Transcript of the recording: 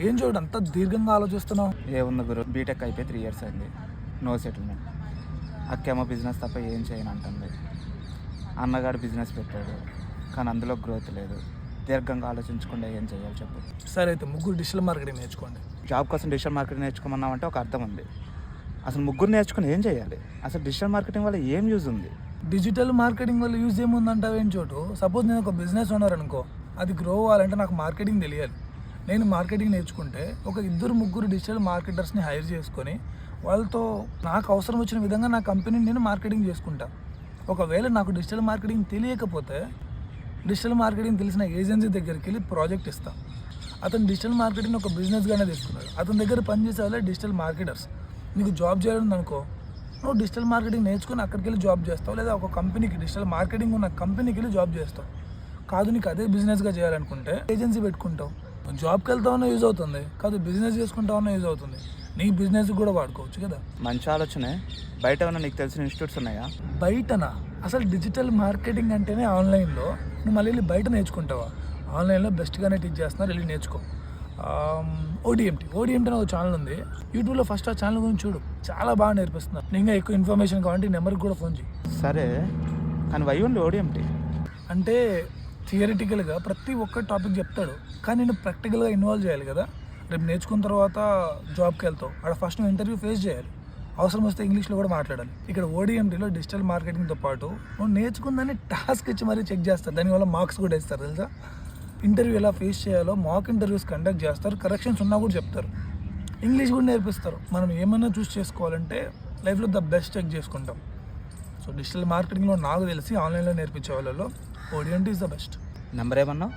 ఏం చూడు అంత దీర్ఘంగా ఆలోచిస్తున్నావు? ఏముంది గురు, బీటెక్ అయిపోయి 3 years అయింది, నో సెటిల్మెంట్. అక్కేమో బిజినెస్ తప్ప ఏం చేయను అంటుంది. అన్నగాడు బిజినెస్ పెట్టాడు, కానీ అందులో గ్రోత్ లేదు. దీర్ఘంగా ఆలోచించకుండా ఏం చేయాలి చెప్పు. సరే అయితే ముగ్గురు డిజిటల్ మార్కెటింగ్ నేర్చుకోండి. జాబ్ కోసం డిజిటల్ మార్కెటింగ్ నేర్చుకోమన్నామంటే ఒక అర్థం ఉంది. అసలు ముగ్గురు నేర్చుకుని ఏం చేయాలి? అసలు డిజిటల్ మార్కెటింగ్ వల్ల ఏం యూజ్ ఉంది? డిజిటల్ మార్కెటింగ్ వల్ల యూజ్ ఏముందంటావు ఏం చోటు? సపోజ్ నేను ఒక బిజినెస్ ఓనర్ అనుకో, అది గ్రో అవ్వాలంటే నాకు మార్కెటింగ్ తెలియాలి. నేను మార్కెటింగ్ నేర్చుకుంటే ఒక 2-3 డిజిటల్ మార్కెటర్స్ని హైర్ చేసుకొని వాళ్ళతో నాకు అవసరం వచ్చిన విధంగా నా కంపెనీని నేను మార్కెటింగ్ చేసుకుంటా. ఒకవేళ నాకు డిజిటల్ మార్కెటింగ్ తెలియకపోతే డిజిటల్ మార్కెటింగ్ తెలిసిన ఏజెన్సీ దగ్గరికి వెళ్ళి ప్రాజెక్ట్ ఇస్తాను. అతను డిజిటల్ మార్కెటింగ్ ఒక బిజినెస్గానే తీసుకున్నాడు. అతని దగ్గర పనిచేసే వాళ్ళే డిజిటల్ మార్కెటర్స్. నీకు జాబ్ చేయాలని అనుకో, నువ్వు డిజిటల్ మార్కెటింగ్ నేర్చుకుని అక్కడికి వెళ్ళి జాబ్ చేస్తావు, లేదా ఒక కంపెనీకి డిజిటల్ మార్కెటింగ్ ఉన్న కంపెనీకి వెళ్ళి జాబ్ చేస్తావు. కాదు నీకు అదే బిజినెస్గా చేయాలనుకుంటే ఏజెన్సీ పెట్టుకుంటావు. జాబ్కి వెళ్తావన్నా యూజ్ అవుతుంది, కాదు బిజినెస్ చేసుకుంటావన్నా యూజ్ అవుతుంది. నీ బిజినెస్ కూడా వాడుకోవచ్చు కదా. మంచి ఆలోచనే. బయట ఏమన్నా నీకు తెలిసిన ఇన్స్టిట్యూట్స్ ఉన్నాయా? బయటనా? అసలు డిజిటల్ మార్కెటింగ్ అంటేనే ఆన్లైన్లో. నువ్వు మళ్ళీ వెళ్ళి బయట నేర్చుకుంటావా? ఆన్లైన్లో బెస్ట్గానే టీచ్ చేస్తున్నారు, వెళ్ళి నేర్చుకో. ఓడిఎంటీ అని ఒక ఛానల్ ఉంది యూట్యూబ్లో. ఫస్ట్ ఆ ఛానల్ గురించి చూడు, చాలా బాగా నేర్పిస్తున్నారు. ఇంకా ఎక్కువ ఇన్ఫర్మేషన్ కావాలంటే ఈ నెంబర్కి కూడా ఫోన్ చేయి. సరే, కానీ వై ఓన్లీ ఓడిఎంటీ? అంటే థియరిటికల్గా ప్రతి ఒక్క టాపిక్ చెప్తాడు, కానీ నేను ప్రాక్టికల్గా ఇన్వాల్వ్ చేయాలి కదా. రేపు నేర్చుకున్న తర్వాత జాబ్కి వెళ్తావు, అక్కడ ఫస్ట్ నువ్వు ఇంటర్వ్యూ ఫేస్ చేయాలి. అవసరం వస్తే ఇంగ్లీష్లో కూడా మాట్లాడాలి. ఇక్కడ ఓడిఎంటీలో డిజిటల్ మార్కెటింగ్తో పాటు నువ్వు నేర్చుకుందని టాస్క్ ఇచ్చి మరీ చెక్ చేస్తారు. దానివల్ల మార్క్స్ కూడా ఇస్తారు తెలుసా. ఇంటర్వ్యూ ఎలా ఫేస్ చేయాలో మాక్ ఇంటర్వ్యూస్ కండక్ట్ చేస్తారు, కరెక్షన్స్ ఉన్నా కూడా చెప్తారు. ఇంగ్లీష్ కూడా నేర్పిస్తారు. మనం ఏమన్నా చూస్ చేసుకోవాలంటే లైఫ్లో ద బెస్ట్ చెక్ చేసుకుంటాం. సో డిజిటల్ మార్కెటింగ్లో నాకు తెలిసి ఆన్లైన్లో నేర్పించే వాళ్ళలో ODMT is the best. Number ఏమన్నా?